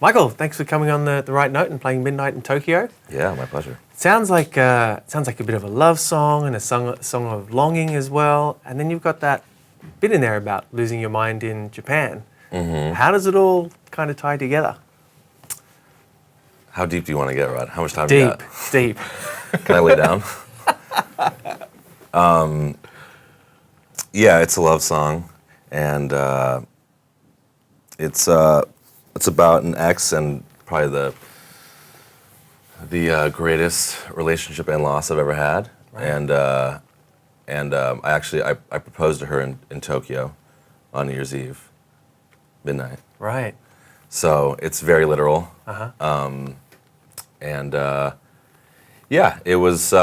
Michael, thanks for coming on the right note and playing Midnight in Tokyo. Yeah, my pleasure. Sounds like a bit of a love song and a song of longing as well. And then you've got that bit in there about losing your mind in Japan. Mm-hmm. How does it all kind of tie together? How deep do you want to get, Rod? How much time do you got? Deep. Can I lay down? Yeah, it's a love song, and it's about an ex and probably the greatest relationship and loss I've ever had. Right. And I proposed to her in Tokyo on New Year's Eve, midnight. Right. So it's very literal. Uh-huh. Yeah, it was.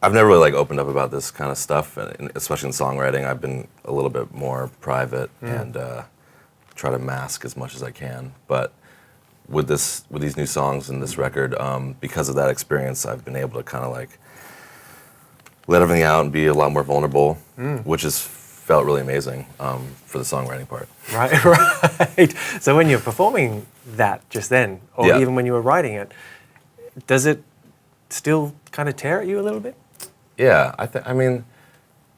I've never really opened up about this kind of stuff, and especially in songwriting. I've been a little bit more private and try to mask as much as I can. But with these new songs and this record, because of that experience, I've been able to kind of let everything out and be a lot more vulnerable, which has felt really amazing for the songwriting part. Right, right. So when you're performing that just then, or even when you were writing it, does it still kind of tear at you a little bit? Yeah, I mean,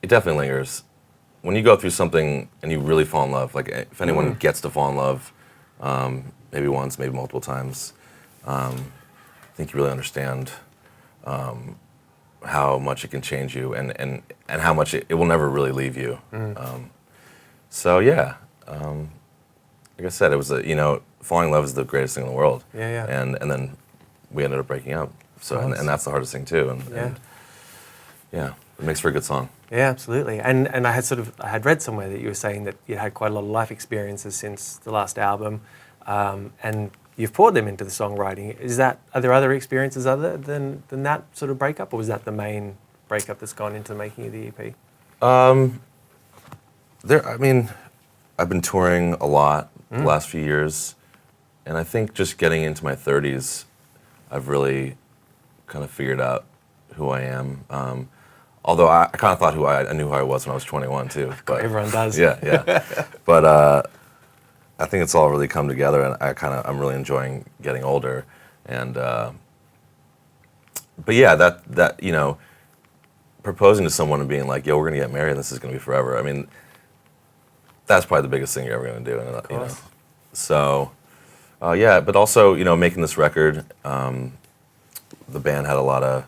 it definitely lingers. When you go through something and you really fall in love, if anyone gets to fall in love, maybe once, maybe multiple times, I think you really understand how much it can change you and how much it will never really leave you. So yeah, like I said, it was falling in love is the greatest thing in the world. Yeah. And then we ended up breaking up. So and that's the hardest thing too. And yeah, it makes for a good song. Yeah, absolutely. And I had read somewhere that you were saying that you had quite a lot of life experiences since the last album, and you've poured them into the songwriting. Are there other experiences other than that sort of breakup, or was that the main breakup that's gone into the making of the EP? I've been touring a lot the last few years, and I think just getting into my 30s, I've really kind of figured out who I am. Although I kind of thought I knew who I was when I was 21 too. But everyone does. Yeah. But I think it's all really come together, and I'm really enjoying getting older. And but yeah, that proposing to someone and being like, "Yo, we're gonna get married, and this is gonna be forever." I mean, that's probably the biggest thing you're ever gonna do. And so yeah, but also making this record, the band had a lot of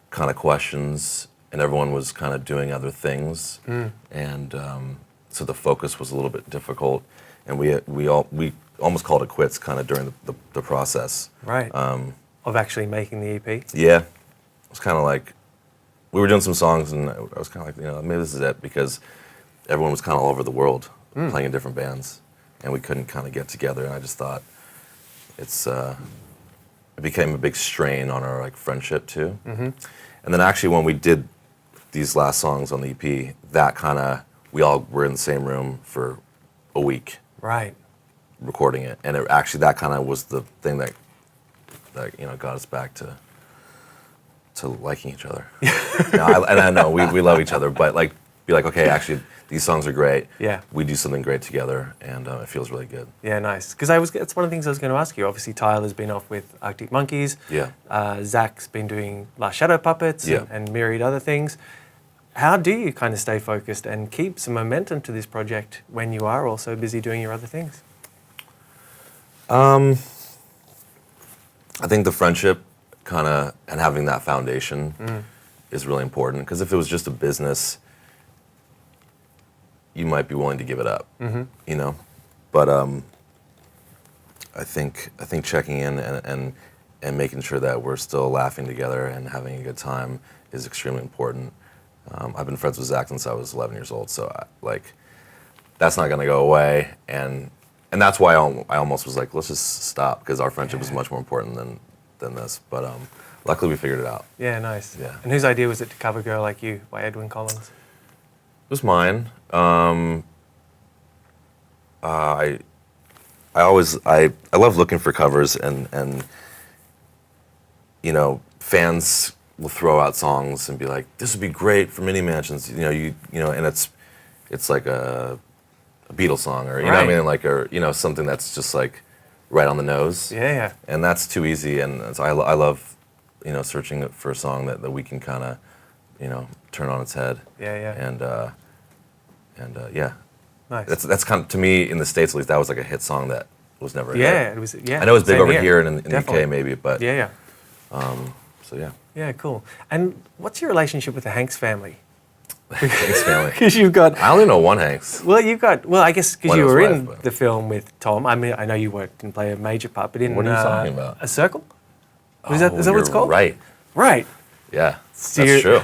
kind of questions, and everyone was kind of doing other things, and so the focus was a little bit difficult, and we almost called it quits kind of during the process. Right. Of actually making the EP. Yeah, it was kind of like we were doing some songs, and I was kind of like, maybe this is it, because everyone was kind of all over the world playing in different bands, and we couldn't kind of get together, and I just thought it became a big strain on our friendship too. And then actually when we did these last songs on the EP, we all were in the same room for a week. Right. Recording it. And that kind of was the thing that got us back to liking each other. And I know we love each other, but be like, okay, actually these songs are great. Yeah. We do something great together, and it feels really good. Yeah, nice. Because it's one of the things I was going to ask you. Obviously, Tyler's been off with Arctic Monkeys. Yeah. Zach's been doing Last Shadow Puppets and myriad other things. How do you kind of stay focused and keep some momentum to this project when you are also busy doing your other things? I think the friendship and having that foundation is really important, because if it was just a business, you might be willing to give it up, But I think checking in and making sure that we're still laughing together and having a good time is extremely important. I've been friends with Zach since I was 11 years old, so that's not gonna go away, and that's why I almost was like, let's just stop, because our friendship is much more important than this. But luckily we figured it out. Yeah, nice. Yeah. And whose idea was it to cover "Girl Like You" by Edwyn Collins? It was mine. I love looking for covers, and fans will throw out songs and be like, this would be great for Mini Mansions, and it's like a a Beatles song, or you know what I mean, like, or you know, something that's just like right on the nose. Yeah. And that's too easy, and so I love, you know, searching for a song that we can kind of, you know, turn on its head. Yeah. And yeah. Nice. That's kind of, to me, in the States at least, that was like a hit song that was never a hit. Yeah, it was. Yeah, I know it's big same over here and in the Definitely. UK maybe, but Yeah. so yeah. Yeah, cool. And what's your relationship with the Hanks family? Thanks, family. Because you've got. I only know one Hanks. Well, I guess because One you were his in wife, but- the film with Tom. I mean, I know you didn't play a major part, but in What are you talking about? A Circle? Is that what it's you're called? Right. Right. Yeah. So That's true.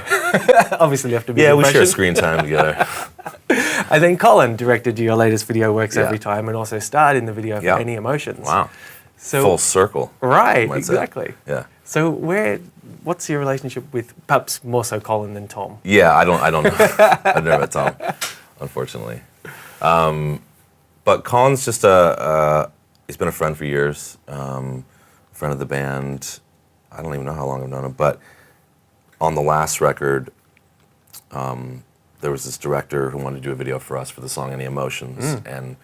Obviously, you have to be. Yeah, we share impression. screen time together. And then Colin directed your latest video, Works Yeah. Every Time, and also starred in the video for Yeah. Any Emotions. Wow. So Full circle. right, you might say. exactly. Yeah. So what's your relationship with perhaps more so Colin than Tom? Yeah, I don't know. I've never met Tom, unfortunately. But Colin's just he's been a friend for years, friend of the band. I don't even know how long I've known him, but on the last record, there was this director who wanted to do a video for us for the song Any Emotions, and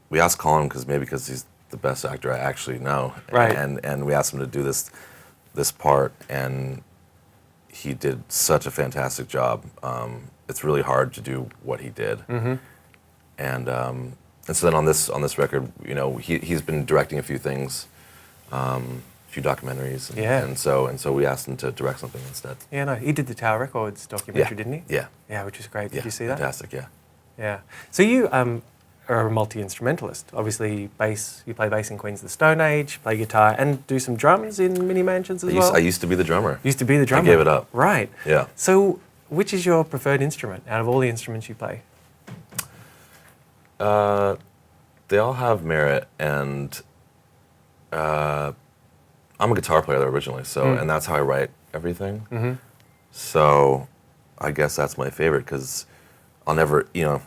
we asked Colin because he's the best actor I actually know, Right. and we asked him to do this part, and he did such a fantastic job. It's really hard to do what he did, and so then on this record, you know, he's been directing a few things, a few documentaries, and so we asked him to direct something instead. Yeah, no, he did the Tower Records documentary, didn't he? Yeah. Yeah, which is great. Did Yeah, you see that? Fantastic. Yeah. Yeah. So you are a multi-instrumentalist. Obviously, you play bass in Queens of the Stone Age, play guitar, and do some drums in Mini Mansions as well. I used to be the drummer. Used to be the drummer. I gave it up. Right. Yeah. So which is your preferred instrument out of all the instruments you play? They all have merit, and I'm a guitar player originally, so and that's how I write everything. So I guess that's my favorite because I'll never, you know,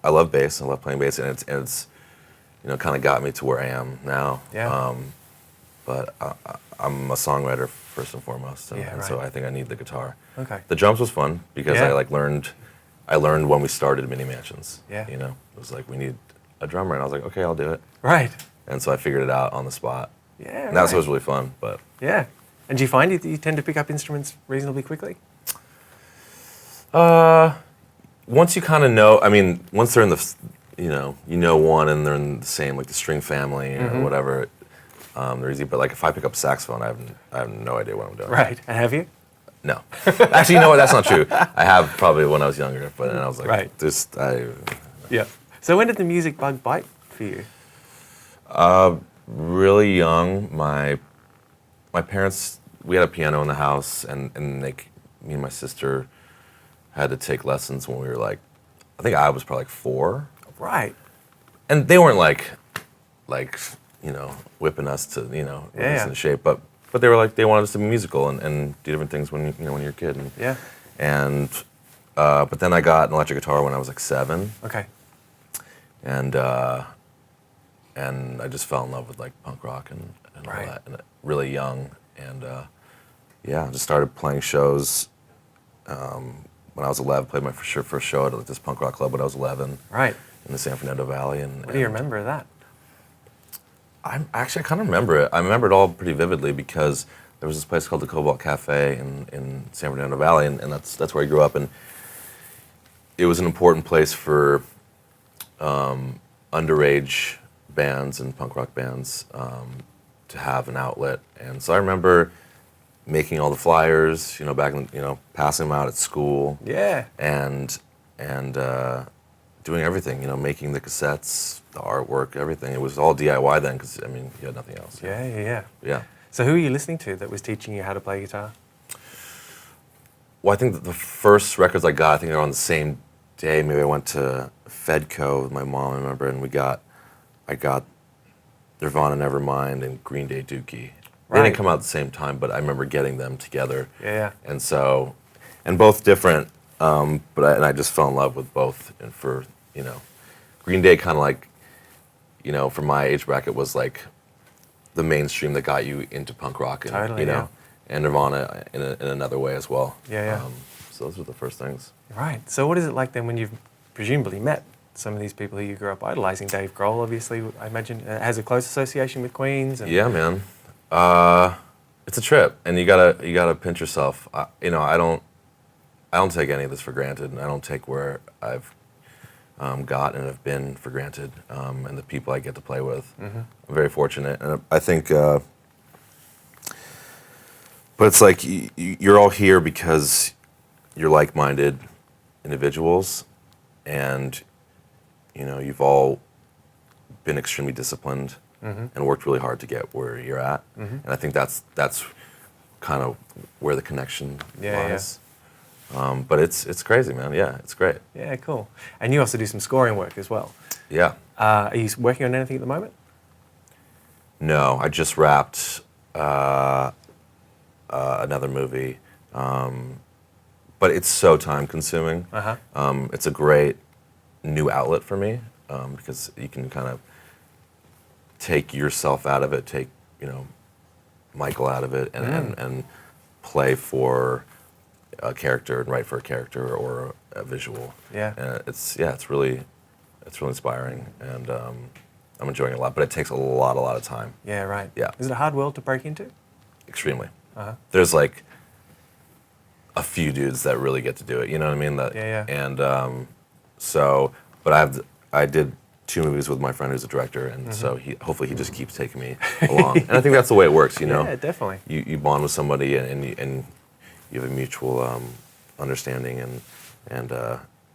I love bass. I love playing bass, and it's you know, kind of got me to where I am now. Yeah. But I'm a songwriter first and foremost, and, Yeah, and so right. I think I need the guitar. Okay. The drums was fun because Yeah. I learned when we started Mini Mansions. Yeah. You know, it was like, we need a drummer, and I was like, okay, I'll do it. Right. And so I figured it out on the spot. Yeah. And that's right. what was really fun. But Yeah. And do you find that you tend to pick up instruments reasonably quickly? once you kind of know, I mean, once they're in the, you know one, and they're in the same, like the string family or whatever, they're easy. But like if I pick up saxophone, I have no idea what I'm doing. Right. And have you? No. Actually, you know what? That's not true. I have probably when I was younger, but then I was like, Right. Yeah. So when did the music bug bite for you? Really young. My parents, we had a piano in the house, and me and my sister had to take lessons when we were like, I think I was probably like 4. Right. And they weren't like, you know, whipping us to, you know, get us Yeah. in shape, but they were like, they wanted us to be musical and do different things when when you're a kid. And, Yeah. And but then I got an electric guitar when I was like 7, Okay. and I just fell in love with like punk rock and all Right. that, and really young, and yeah, I just started playing shows when I was 11. Played my first show at like this punk rock club when I was 11 Right. in the San Fernando Valley. And What do you remember of that? I kind of remember it. I remember it all pretty vividly because there was this place called the Cobalt Cafe in San Fernando Valley, and that's where I grew up, and it was an important place for underage bands and punk rock bands to have an outlet. And so I remember making all the flyers, you know, back in, you know, passing them out at school, Yeah. and doing everything, you know, making the cassettes, the artwork, everything. It was all DIY then, because I mean, you had nothing else. Yeah. Yeah. So who were you listening to that was teaching you how to play guitar? Well, I think that the first records I got, I think they were on the same day. Maybe I went to Fedco with my mom, I remember, and I got Nirvana, Nevermind, and Green Day, Dookie. They Right. didn't come out at the same time, but I remember getting them together. Yeah. And so, and both different, but I just fell in love with both. And for, you know, Green Day kind of like, you know, for my age bracket was like the mainstream that got you into punk rock, and Totally, you know, and Nirvana in another way as well. Yeah. those were the first things. Right. So what is it like then when you've presumably met some of these people who you grew up idolizing? Dave Grohl, obviously, I imagine, has a close association with Queens. And Yeah, man. It's a trip, and you gotta pinch yourself. You know, I don't take any of this for granted, and I don't take where I've got and have been for granted, and the people I get to play with. Mm-hmm. I'm very fortunate, and I think. But it's like you're all here because you're like-minded individuals, and you know you've all been extremely disciplined and worked really hard to get where you're at. And I think that's kind of where the connection lies. But it's crazy, man. Yeah, it's great. Yeah, cool. And you also do some scoring work as well. Yeah. Are you working on anything at the moment? No, I just wrapped another movie, but it's so time consuming. It's a great new outlet for me because you can kind of take yourself out of it, take Michael out of it, and play for a character and write for a character or a visual. Yeah. And it's really inspiring, and I'm enjoying it a lot. But it takes a lot of time. Yeah, right. Yeah. Is it a hard world to break into? Extremely. There's like a few dudes that really get to do it. You know what I mean? Yeah. And but I did 2 movies with my friend who's a director, and so hopefully he just keeps taking me along. And I think that's the way it works. You know? Yeah, definitely. You bond with somebody, and you have a mutual understanding, and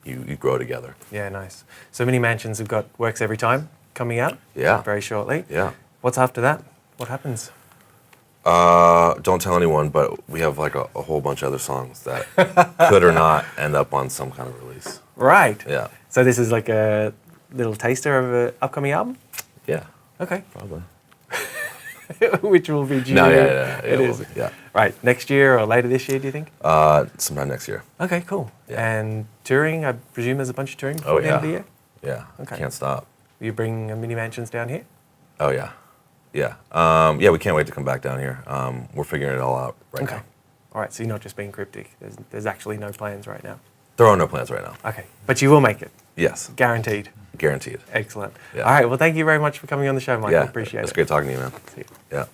you grow together. Yeah, nice. So Mini Mansions have got Works Every Time coming out. Yeah. Very shortly. Yeah. What's after that? What happens? Don't tell anyone, but we have like a whole bunch of other songs that could or not end up on some kind of release. Right. Yeah. So this is like a little taster of an upcoming album? Yeah. Okay. Probably. Which will be due. No, yeah. It is. Will be, yeah. Right. Next year or later this year, do you think? Sometime next year. Okay, cool. Yeah. And touring, I presume there's a bunch of touring before the end of the year? Yeah. Okay. Can't stop. Will you bring Mini Mansions down here? Oh, yeah. Yeah. We can't wait to come back down here. We're figuring it all out right Okay. now. All right, so you're not just being cryptic. There's actually no plans right now. There are no plans right now. Okay, but you will make it. Yes. Guaranteed. Guaranteed. Excellent. Yeah. All right, well, thank you very much for coming on the show, Michael. Yeah. Appreciate it. It's great talking to you, man. See you. Yeah.